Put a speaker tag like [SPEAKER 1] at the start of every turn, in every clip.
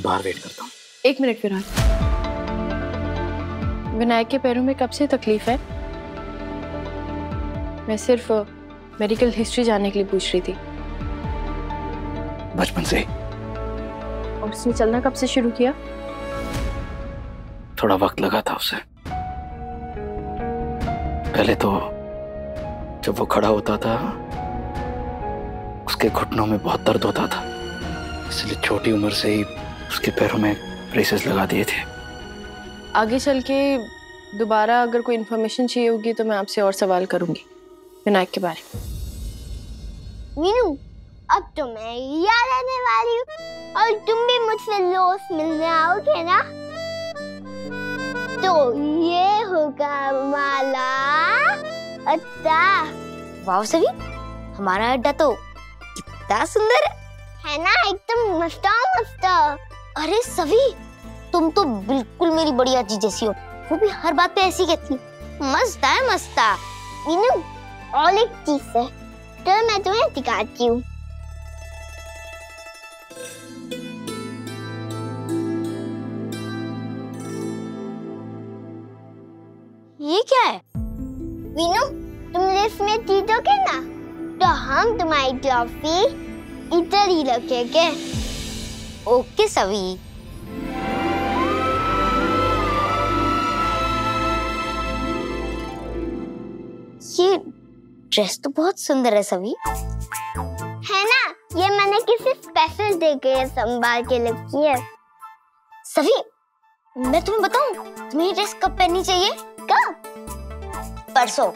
[SPEAKER 1] बाहर वेट करता हूँ।
[SPEAKER 2] 1 मिनट विराट, विनायक के पैरों में कब से तकलीफ है? मैं सिर्फ मेडिकल हिस्ट्री जानने के लिए पूछ रही थी।
[SPEAKER 1] बचपन से।
[SPEAKER 2] और उसने चलना कब से शुरू किया?
[SPEAKER 1] थोड़ा वक्त लगा था उसे। पहले तो जब वो खड़ा होता था उसके घुटनों में बहुत दर्द होता था, इसलिए छोटी उम्र से ही उसके पैरों में ब्रेसेस लगा दिए थे।
[SPEAKER 2] आगे चल के दोबारा अगर कोई इन्फॉर्मेशन चाहिए होगी तो मैं आपसे और सवाल करूंगी विनायक के बारे में।
[SPEAKER 3] मीनू, अब तो मैं याद आने वाली हूँ और तुम भी मुझसे रोज मिलने आओगे ना? तो ये होगा हमारा अड्डा।
[SPEAKER 4] वाह सभी, हमारा अड्डा तो कितना सुंदर
[SPEAKER 3] है ना? एकदम मस्त मस्त।
[SPEAKER 4] अरे सभी, तुम तो बिल्कुल मेरी बड़ी आजी जैसी हो, वो भी हर बात पे ऐसी कहती। मस्त है मस्त।
[SPEAKER 3] मीनू, और एक चीज है तो मैं तुम्हें दिखाती हूँ।
[SPEAKER 4] ये क्या है?
[SPEAKER 3] मीनू, तुम लिफ्ट में जीतोगे ना तो हम तुम्हारी ट्रॉफी इधर ही रखेंगे।
[SPEAKER 4] ओके सभी। ये ड्रेस तो बहुत सुंदर है सभी।
[SPEAKER 3] है ना? ये मैंने किसी स्पेशल डे के संभाल के रखी है।
[SPEAKER 4] सभी, मैं तुम्हें बताऊं, तुम्हें ये ड्रेस कब पहननी चाहिए?
[SPEAKER 3] कब?
[SPEAKER 4] परसों।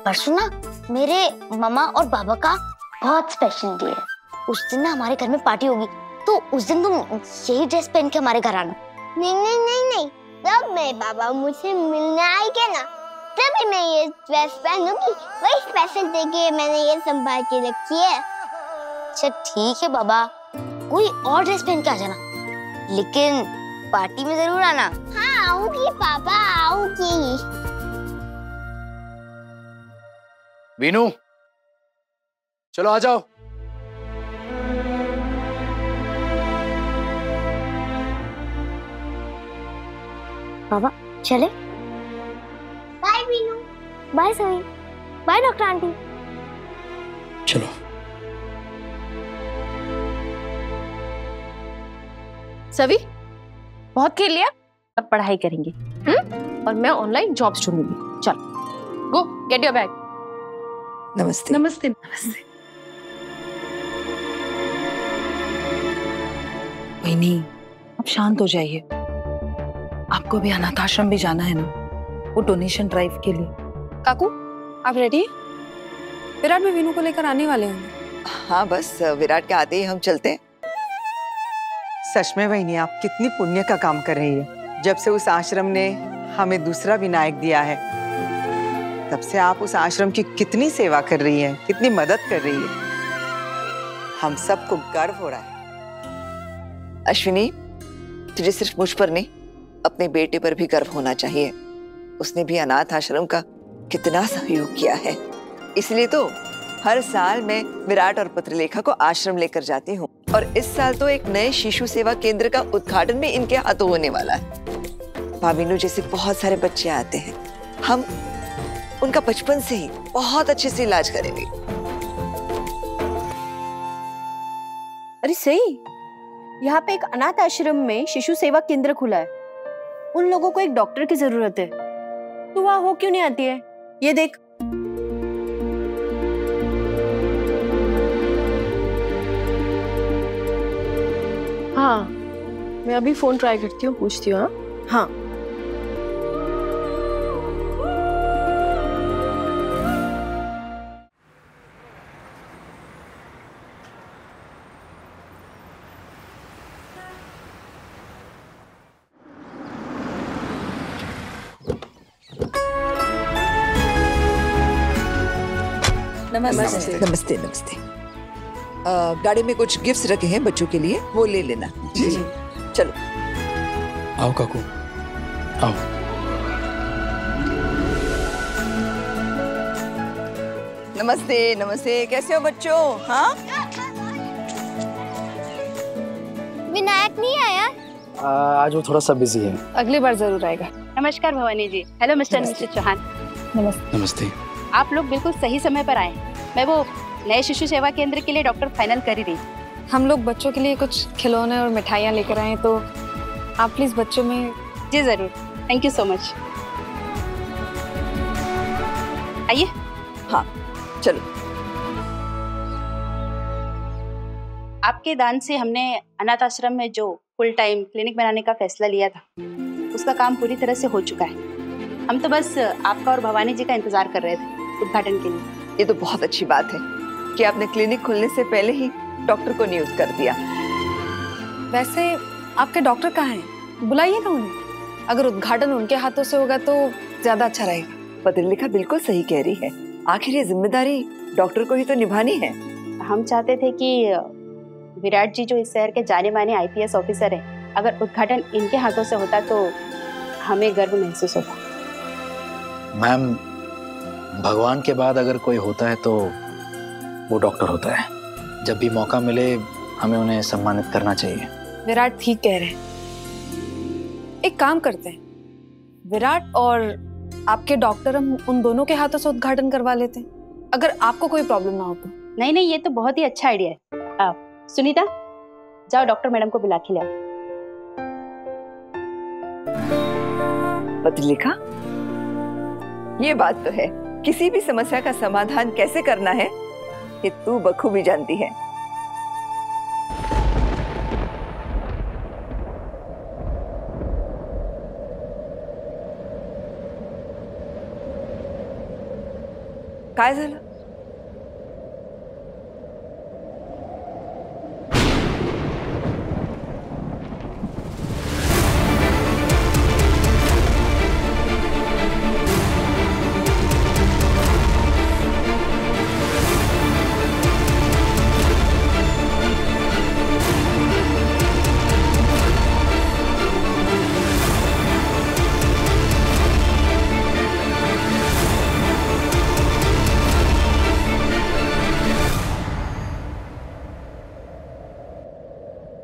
[SPEAKER 4] परसों ना मेरे मामा और बाबा का बहुत स्पेशल डे है। उस दिन ना हमारे घर में पार्टी होगी, तो उस दिन तुम यही ड्रेस पहन के हमारे घर आना।
[SPEAKER 3] नहीं नहीं नहीं नहीं, तब मेरे बाबा मुझसे मिलने आएंगे ना तभी मैं ये ड्रेस पहनूंगी। वही स्पेशल डे के मैंने ये संभाल के रखी है।
[SPEAKER 4] अच्छा ठीक है बाबा, कोई और ड्रेस पहन के आ जाना, लेकिन पार्टी में जरूर आना।
[SPEAKER 3] हाँ आऊंगी पापा, आऊंगी।
[SPEAKER 1] वीनू, चलो आ जाओ।
[SPEAKER 2] बाबा
[SPEAKER 4] चले।
[SPEAKER 3] बाय वीनू।
[SPEAKER 4] बाय सभी। By doctor aunty.
[SPEAKER 1] चलो।
[SPEAKER 2] सभी, बहुत खेल लिया, अब पढ़ाई करेंगे। और मैं ऑनलाइन जॉब्स ढूंढूंगी। चल, गो गेट योर बैग।
[SPEAKER 5] नमस्ते।
[SPEAKER 2] नमस्ते। नमस्ते।
[SPEAKER 5] वहीनी, अब शांत हो जाइए। आपको भी अनाथ आश्रम भी जाना है ना, वो डोनेशन ड्राइव के लिए।
[SPEAKER 6] काकू, आप रेडी हैं? विराट भी वीनू को लेकर आने वाले होंगे।
[SPEAKER 7] हाँ बस विराट के आते ही हम चलते हैं।
[SPEAKER 8] सच में बहनी, आप कितनी पुण्य का काम कर रही है। जब से उस आश्रम ने हमें दूसरा विनायक दिया है, तब से आप उस आश्रम की कितनी सेवा कर रही हैं, कितनी मदद कर रही है। हम सबको गर्व हो रहा है।
[SPEAKER 7] अश्विनी, तुझे सिर्फ मुझ पर नहीं, अपने बेटे पर भी गर्व होना चाहिए। उसने भी अनाथ आश्रम का कितना सहयोग किया है। इसलिए तो हर साल मैं विराट और पत्रलेखा को आश्रम लेकर जाती हूँ, और इस साल तो एक नए शिशु सेवा केंद्र का उद्घाटन भी इनके हाथों होने वाला है। भाविनु जैसे बहुत सारे बच्चे आते हैं, हम उनका बचपन से ही बहुत अच्छे से इलाज करेंगे।
[SPEAKER 6] अरे सही, यहाँ पे एक अनाथ आश्रम में शिशु सेवा केंद्र खुला है। उन लोगों को एक डॉक्टर की जरूरत है, तो वहाँ हो क्यों नहीं आती है? ये देख।
[SPEAKER 2] हाँ, मैं अभी फोन ट्राई करती हूँ, पूछती हूँ। हाँ।
[SPEAKER 5] नमस्ते।
[SPEAKER 7] नमस्ते नमस्ते। गाड़ी में कुछ गिफ्ट्स रखे हैं बच्चों के लिए, वो ले लेना।
[SPEAKER 5] जी।
[SPEAKER 7] चलो
[SPEAKER 1] आओ काकू, आओ।
[SPEAKER 7] नमस्ते नमस्ते, कैसे हो बच्चों? हाँ,
[SPEAKER 4] विनायक नहीं आया?
[SPEAKER 1] आज वो थोड़ा सा बिजी है।
[SPEAKER 5] अगली बार जरूर आएगा।
[SPEAKER 9] नमस्कार Bhavani ji. Hello mister Mrs Chauhan.
[SPEAKER 1] नमस्ते।
[SPEAKER 9] आप लोग बिल्कुल सही समय पर आए। मैं वो नए शिशु सेवा केंद्र के लिए डॉक्टर फाइनल कर ही रही।
[SPEAKER 5] हम लोग बच्चों के लिए कुछ खिलौने और मिठाइयाँ लेकर आए, तो आप प्लीज बच्चों में।
[SPEAKER 9] जी जरूर, थैंक यू सो मच। आइए।
[SPEAKER 7] हाँ चलो।
[SPEAKER 9] आपके दान से हमने अनाथ आश्रम में जो फुल टाइम क्लिनिक बनाने का फैसला लिया था, उसका काम पूरी तरह से हो चुका है। हम तो बस आपका और भवानी जी का इंतजार कर रहे थे उद्घाटन के लिए।
[SPEAKER 7] ये तो बहुत अच्छी बात है कि आपने क्लिनिक खुलने से पहले ही डॉक्टर को न्यूज़ कर दिया।
[SPEAKER 5] वैसे आपके डॉक्टर कहाँ हैं? बुलाइए ना उन्हें। अगर उद्घाटन उनके हाथों से होगा तो ज्यादा अच्छा रहेगा।
[SPEAKER 7] पत्रलेखा बिल्कुल सही कह रही है। आखिर ये जिम्मेदारी डॉक्टर को ही तो निभानी है।
[SPEAKER 9] हम चाहते थे कि विराट जी जो इस शहर के जाने माने आईपीएस ऑफिसर हैं, अगर उद्घाटन इनके हाथों से होता तो हमें गर्व महसूस होता।
[SPEAKER 1] मैम, भगवान के बाद अगर कोई होता है तो वो डॉक्टर होता है। जब भी मौका मिले हमें उन्हें सम्मानित करना चाहिए।
[SPEAKER 5] विराट ठीक कह रहे हैं। एक काम करते हैं, विराट और आपके डॉक्टर हम उन दोनों के हाथों से उद्घाटन करवा लेते हैं, अगर आपको कोई प्रॉब्लम ना हो तो।
[SPEAKER 9] नहीं नहीं, ये तो बहुत ही अच्छा आइडिया है। सुनीता, जाओ डॉक्टर मैडम को बुला के लाओ।
[SPEAKER 7] पत्रलेखा, ये बात तो है, किसी भी समस्या का समाधान कैसे करना है ये तू बखूबी जानती है। काय झालं?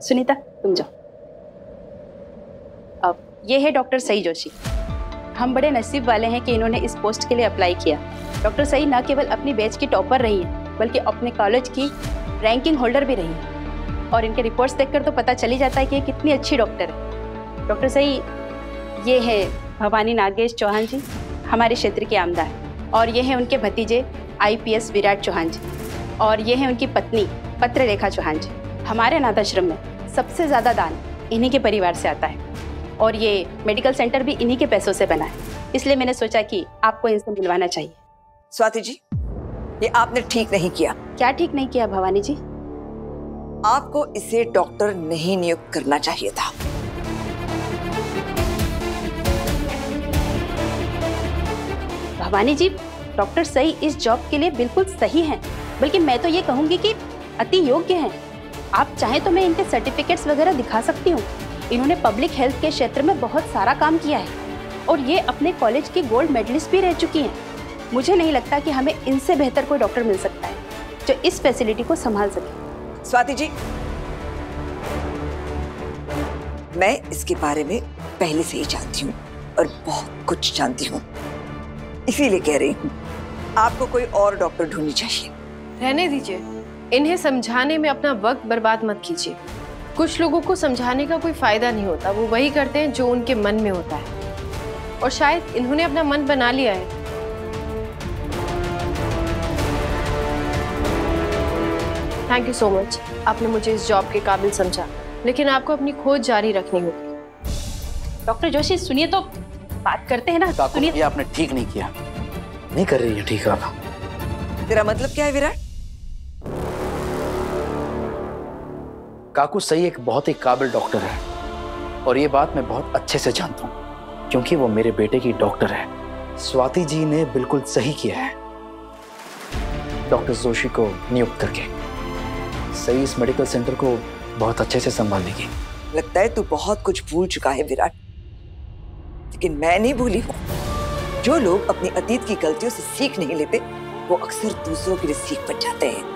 [SPEAKER 9] सुनीता, तुम जाओ। अब ये है डॉक्टर सई जोशी। हम बड़े नसीब वाले हैं कि इन्होंने इस पोस्ट के लिए अप्लाई किया। डॉक्टर सई न केवल अपनी बैच की टॉपर रही हैं, बल्कि अपने कॉलेज की रैंकिंग होल्डर भी रही हैं। और इनके रिपोर्ट्स देखकर तो पता चल ही जाता है कि ये कितनी अच्छी डॉक्टर है। डॉक्टर सई, ये है भवानी नागेश चौहान जी, हमारे क्षेत्र के आमदार। और ये हैं उनके भतीजे आईपीएस विराट चौहान जी। और ये हैं उनकी पत्नी पत्रलेखा चौहान जी। हमारे अनाथ आश्रम में सबसे ज़्यादा दान इन्हीं के परिवार से आता है, और ये मेडिकल सेंटर भी इन्हीं के पैसों से बना है। इसलिए मैंने सोचा कि आपको इनसे मिलवाना चाहिए।
[SPEAKER 7] स्वाति जी, ये आपने ठीक नहीं किया।
[SPEAKER 9] क्या ठीक नहीं किया भवानी जी?
[SPEAKER 7] आपको इसे डॉक्टर नहीं नियुक्त करना चाहिए था।
[SPEAKER 9] भवानी जी, डॉक्टर सही इस जॉब के लिए बिल्कुल सही हैं, बल्कि मैं तो ये कहूँगी कि अति योग्य हैं। आप चाहें तो मैं इनके सर्टिफिकेट्स वगैरह दिखा सकती हूँ। इन्होंने पब्लिक हेल्थ के क्षेत्र में बहुत सारा काम किया है, और ये अपने कॉलेज की गोल्ड मेडलिस्ट भी रह चुकी हैं। मुझे नहीं लगता कि हमें इनसे बेहतर कोई डॉक्टर मिल सकता है जो इस फैसिलिटी को संभाल सके।
[SPEAKER 7] स्वाति जी, मैं इसके बारे में पहले से ही जानती हूँ और बहुत कुछ जानती हूँ, इसीलिए कह रही हूँ आपको कोई और डॉक्टर ढूंढनी चाहिए।
[SPEAKER 2] रहने दीजिए, इन्हें समझाने में अपना वक्त बर्बाद मत कीजिए। कुछ लोगों को समझाने का कोई फायदा नहीं होता, वो वही करते हैं जो उनके मन में होता है, और शायद इन्होंने अपना मन बना लिया है। थैंक यू सो मच, आपने मुझे इस जॉब के काबिल समझा, लेकिन आपको अपनी खोज जारी रखनी होगी।
[SPEAKER 9] डॉक्टर जोशी, सुनिए तो, बात करते हैं ना।
[SPEAKER 1] सुनिए, ये आपने ठीक नहीं किया। नहीं कर रही है ठीक आप।
[SPEAKER 7] तेरा मतलब क्या है विराट?
[SPEAKER 1] काकू सही एक बहुत ही काबिल डॉक्टर है, और ये बात मैं बहुत अच्छे से जानता हूँ, क्योंकि वो मेरे बेटे की डॉक्टर है। स्वाति जी ने बिल्कुल सही किया है डॉक्टर जोशी को नियुक्त करके। सही इस मेडिकल सेंटर को बहुत अच्छे से संभालेगी।
[SPEAKER 7] लगता है तू बहुत कुछ भूल चुका है विराट, लेकिन मैं नहीं भूली हूँ। जो लोग अपनी अतीत की गलतियों से सीख नहीं लेते, वो अक्सर दूसरों के लिए सीख बन जाते हैं।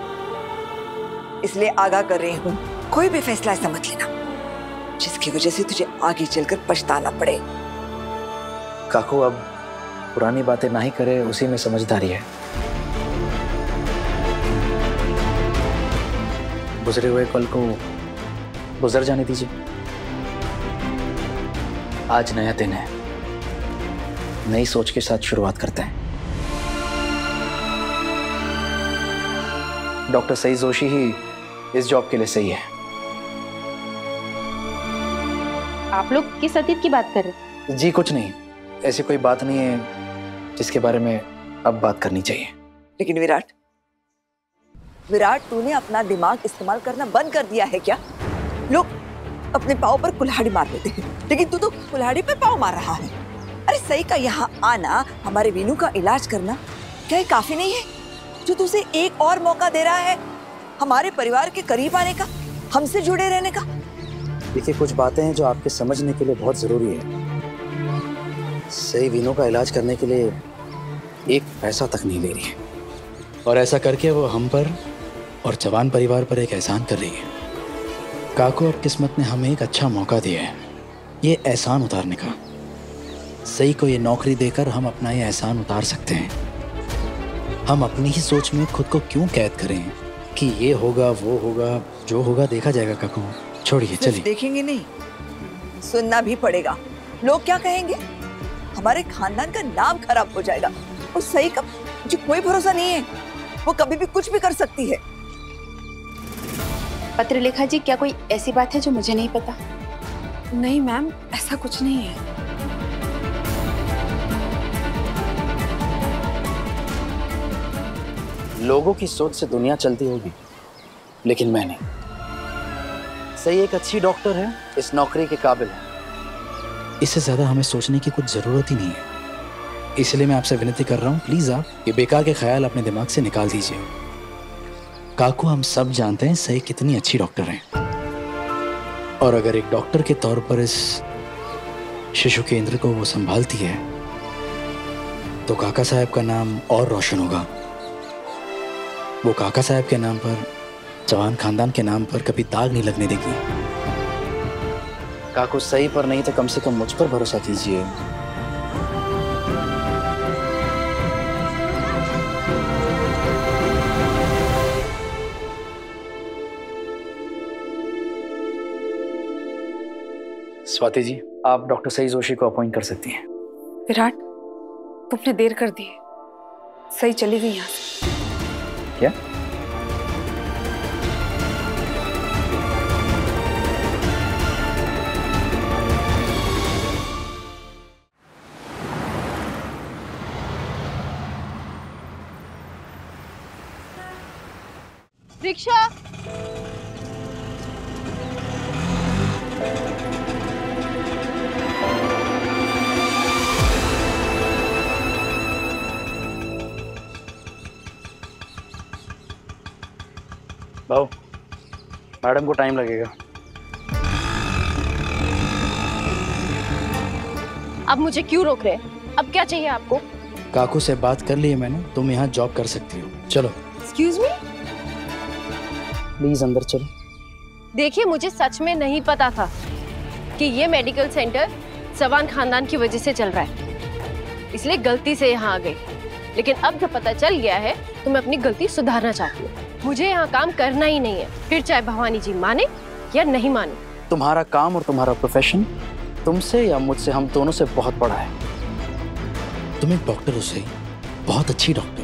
[SPEAKER 7] इसलिए आगाह कर रही हूँ, कोई भी फैसला ऐसा मत लेना जिसकी वजह से तुझे आगे चलकर पछताना पड़े।
[SPEAKER 1] काकू अब पुरानी बातें ना ही करे, उसी में समझदारी है। गुजरे हुए कल को गुजर जाने दीजिए। आज नया दिन है, नई सोच के साथ शुरुआत करते हैं। डॉक्टर सई जोशी ही इस जॉब के लिए सही है।
[SPEAKER 9] आप लोग किस अतीत की बात कर रहे हैं?
[SPEAKER 1] जी कुछ नहीं, ऐसी कोई बात नहीं है जिसके बारे में अब बात करनी चाहिए।
[SPEAKER 7] लेकिन विराट, तूने अपना दिमाग इस्तेमाल करना बंद कर दिया है क्या? लोग अपने पाँव पर कुल्हाड़ी मार लेते हैं, लेकिन तू तो कुल्हाड़ी पे पाँव मार रहा है। अरे सही का यहाँ आना, हमारे वीनू का इलाज करना, क्या ये काफी नहीं है? जो तुझे एक और मौका दे रहा है हमारे परिवार के करीब आने का, हमसे जुड़े रहने का।
[SPEAKER 1] देखिए, कुछ बातें हैं जो आपके समझने के लिए बहुत जरूरी है। सही वीनू का इलाज करने के लिए एक पैसा तक नहीं ले रही है, और ऐसा करके वो हम पर और जवान परिवार पर एक एहसान कर रही है। काकू, अब किस्मत ने हमें एक अच्छा मौका दिया है ये एहसान उतारने का। सही को ये नौकरी देकर हम अपना ये एहसान उतार सकते हैं। हम अपनी ही सोच में खुद को क्यों कैद करें कि ये होगा वो होगा, जो होगा देखा जाएगा। काकू छोड़िए, चलिए।
[SPEAKER 7] देखेंगे नहीं, सुनना भी पड़ेगा। लोग क्या कहेंगे? हमारे खानदान का नाम खराब हो जाएगा। और सही का मुझे कोई भरोसा नहीं है, वो कभी भी कुछ भी कर सकती है।
[SPEAKER 9] पत्रलेखा जी, क्या कोई ऐसी बात है जो मुझे नहीं पता?
[SPEAKER 5] नहीं मैम, ऐसा कुछ नहीं है।
[SPEAKER 1] लोगों की सोच से दुनिया चलती होगी, लेकिन मैं नहीं। सही एक अच्छी डॉक्टर है, इस नौकरी के काबिल है। इससे ज्यादा हमें सोचने की कुछ जरूरत ही नहीं है। इसलिए मैं आपसे विनती कर रहा हूँ, प्लीज आप ये बेकार के ख्याल अपने दिमाग से निकाल दीजिए। काकू, हम सब जानते हैं सही कितनी अच्छी डॉक्टर हैं, और अगर एक डॉक्टर के तौर पर इस शिशु केंद्र को वो संभालती है तो काका साहब का नाम और रोशन होगा। वो काका साहब के नाम पर, जवान खानदान के नाम पर कभी दाग नहीं लगने देगी। काकू, सही पर नहीं तो कम से कम मुझ पर भरोसा कीजिए। स्वाति जी, आप डॉक्टर सई जोशी को अपॉइंट कर सकती हैं।
[SPEAKER 5] विराट, तुमने देर कर दी है। सही चली गई यहाँ से।
[SPEAKER 1] क्या?
[SPEAKER 2] रिक्शा।
[SPEAKER 1] भाऊ, मैडम को टाइम लगेगा।
[SPEAKER 2] अब मुझे क्यों रोक रहे हैं? अब क्या चाहिए आपको?
[SPEAKER 1] काकू से बात कर ली है मैंने, तुम यहाँ जॉब कर सकती हो। चलो।
[SPEAKER 2] Excuse me?
[SPEAKER 1] प्लीज अंदर चलो।
[SPEAKER 2] देखिए, मुझे सच में नहीं पता था कि ये मेडिकल सेंटर सवान खानदान की वजह से चल रहा है, इसलिए गलती से यहाँ आ गई। लेकिन अब जब पता चल गया है तो मैं अपनी गलती सुधारना चाहती हूँ। मुझे यहाँ काम करना ही नहीं है, फिर चाहे भवानी जी माने या नहीं माने।
[SPEAKER 1] तुम्हारा काम और तुम्हारा प्रोफेशन तुमसे या मुझसे, हम दोनों से बहुत बड़ा है। तुम एक डॉक्टर हो सही, बहुत अच्छी डॉक्टर।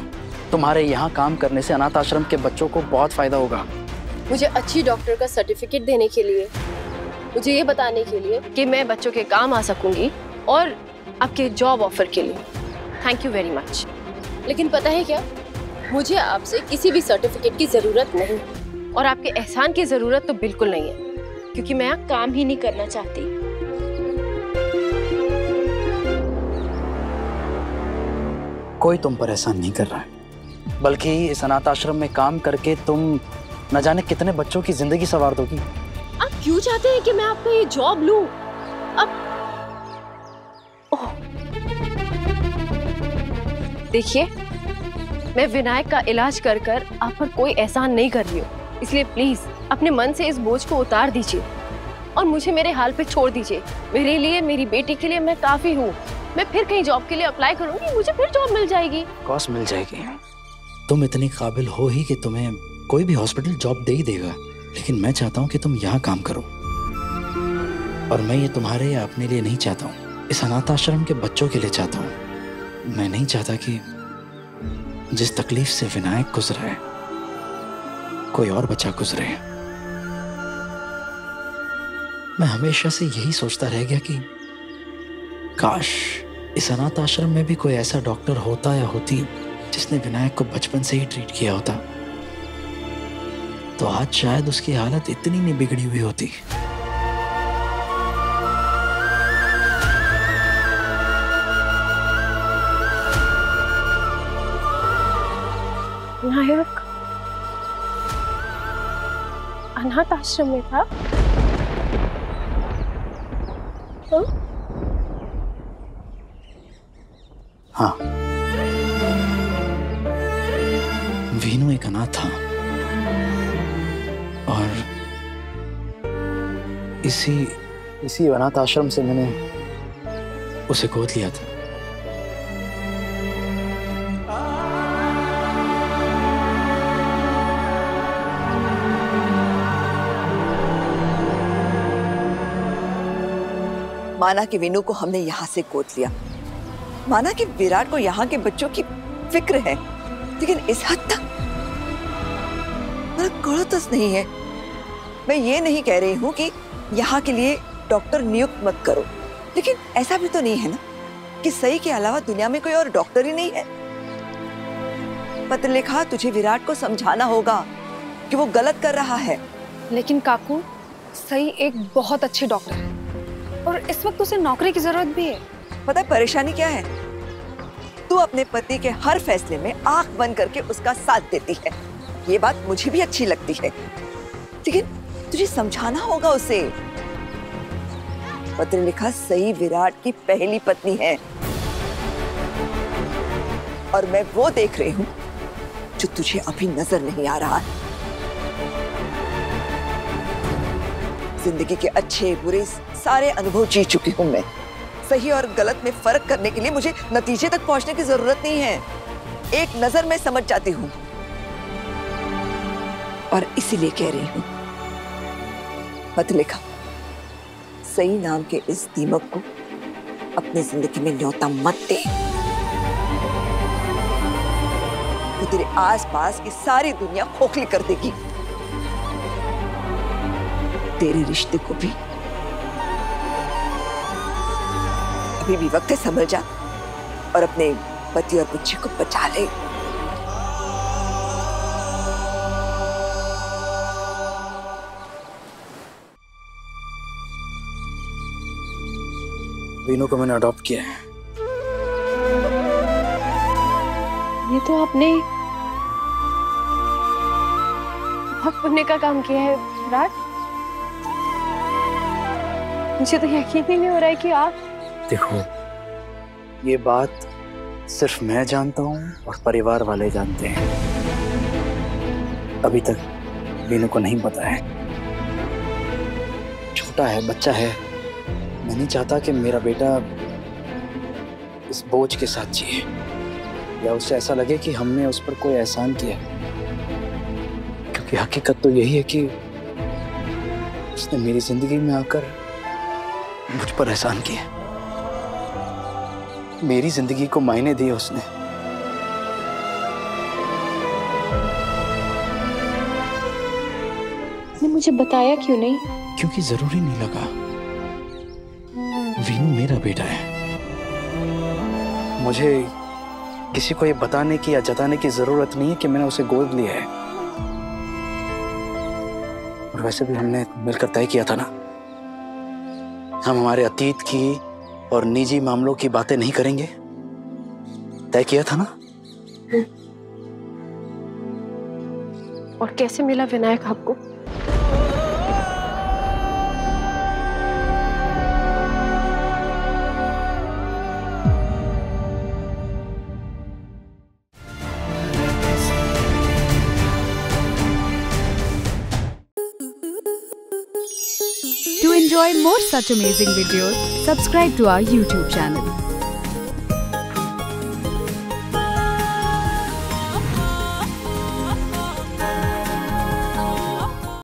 [SPEAKER 1] तुम्हारे यहाँ काम करने से अनाथ आश्रम के बच्चों को बहुत फायदा होगा।
[SPEAKER 2] मुझे अच्छी डॉक्टर का सर्टिफिकेट देने के लिए, मुझे ये बताने के लिए कि मैं बच्चों के काम आ सकूंगी, और आपके जॉब ऑफर के लिए थैंक यू वेरी मच। लेकिन पता है क्या, मुझे आपसे किसी भी सर्टिफिकेट की जरूरत नहीं, और आपके एहसान की जरूरत तो बिल्कुल नहीं है, क्योंकि मैं यहाँ काम ही नहीं करना चाहती।
[SPEAKER 1] कोई तुम पर एहसान नहीं कर रहा है, बल्कि इस अनाथ आश्रम में काम करके तुम न जाने कितने बच्चों की जिंदगी संवार दोगी।
[SPEAKER 2] आप क्यों चाहते हैं कि मैं आपका ये जॉब लूं? अब देखिए, मैं विनायक का इलाज कर कर आप पर कोई एहसान नहीं कर रही हूँ, इसलिए प्लीज अपने मन से इस बोझ को उतार दीजिए। और मुझे मेरे हाल पे छोड़ दीजिए। मेरे लिए, मेरी बेटी के लिए मैं काफी हूँ। मैं फिर कहीं जॉब के लिए अप्लाई करूंगी, मुझे फिर जॉब मिल जाएगी।
[SPEAKER 1] कॉस मिल जाएगी। तुम इतनी काबिल हो ही कि तुम्हें कोई भी हॉस्पिटल जॉब दे ही देगा, लेकिन मैं चाहता हूँ कि तुम यहाँ काम करो। और मैं ये तुम्हारे या अपने लिए नहीं चाहता हूँ, इस अनाथ आश्रम के बच्चों के लिए चाहता हूँ। मैं नहीं चाहता कि जिस तकलीफ से विनायक गुजरा है कोई और बच्चा गुजरे। मैं हमेशा से यही सोचता रह गया कि काश इस अनाथ आश्रम में भी कोई ऐसा डॉक्टर होता या होती जिसने विनायक को बचपन से ही ट्रीट किया होता, तो आज शायद उसकी हालत इतनी नहीं बिगड़ी हुई होती।
[SPEAKER 2] नायक अनाथ आश्रम में था?
[SPEAKER 1] हाँ, वीनू एक अनाथ था और इसी अनाथ आश्रम से मैंने उसे गोद लिया था।
[SPEAKER 7] माना कि वीनू को हमने यहाँ से गोद लिया, माना कि विराट को यहाँ के बच्चों की फिक्र है, लेकिन इस हद तक मेरा कोई नहीं है। मैं ये नहीं कह रही हूँ कि यहाँ के लिए डॉक्टर नियुक्त मत करो, लेकिन ऐसा भी तो नहीं है ना कि सई के अलावा दुनिया में कोई और डॉक्टर ही नहीं है। पत्र लिखा, तुझे विराट को समझाना होगा कि वो गलत कर रहा है।
[SPEAKER 5] लेकिन काकू, सई एक बहुत अच्छी डॉक्टर है और इस वक्त उसे नौकरी की जरूरत भी है।
[SPEAKER 7] पता है परेशानी क्या है? तू अपने पति के हर फैसले में आंख बंद करके उसका साथ देती है। ये बात मुझे भी अच्छी लगती है, लेकिन तुझे समझाना होगा उसे। पत्र लिखा, सई विराट की पहली पत्नी है और मैं वो देख रही हूँ जो तुझे अभी नजर नहीं आ रहा है। जिंदगी के अच्छे बुरे सारे अनुभव जी चुकी हूँ मैं। सही और गलत में फर्क करने के लिए मुझे नतीजे तक पहुंचने की जरूरत नहीं है। एक नजर में समझ जाती हूँ और इसीलिए कह रही हूँ, मत लिखा, सही नाम के इस दीमक को अपनी जिंदगी में न्योता मत दे। वो तेरे आसपास की सारी दुनिया खोखली कर देगी। तेरे रिश्ते को भी अभी भी वक्त है, संभल जा और अपने पति और बच्चे को बचा ले।
[SPEAKER 1] वीनू को मैंने अडॉप्ट किया है।
[SPEAKER 2] ये तो आपने बहुत पुण्य का काम किया है विराट। मुझे तो यकीन ही नहीं हो रहा है कि आप।
[SPEAKER 1] देखो, ये बात सिर्फ मैं जानता हूँ और परिवार वाले जानते हैं। अभी तक वीनू को नहीं पता है। छोटा है, बच्चा है। मैं नहीं चाहता कि मेरा बेटा इस बोझ के साथ जिए या उसे ऐसा लगे कि हमने उस पर कोई एहसान किया, क्योंकि हकीकत तो यही है कि उसने मेरी जिंदगी में आकर मुझ पर एहसान किया। मेरी जिंदगी को मायने दिए उसने।
[SPEAKER 2] आपने मुझे बताया क्यों नहीं?
[SPEAKER 1] क्योंकि जरूरी नहीं लगा। वीनू मेरा बेटा है। मुझे किसी को ये बताने की या जताने की जरूरत नहीं है कि मैंने उसे गोद लिया है। और वैसे भी हमने मिलकर तय किया था ना, हम हमारे अतीत की और निजी मामलों की बातें नहीं करेंगे। तय किया था ना।
[SPEAKER 2] और कैसे मिला विनायक आपको?
[SPEAKER 10] To enjoy more such amazing videos, subscribe to our YouTube channel.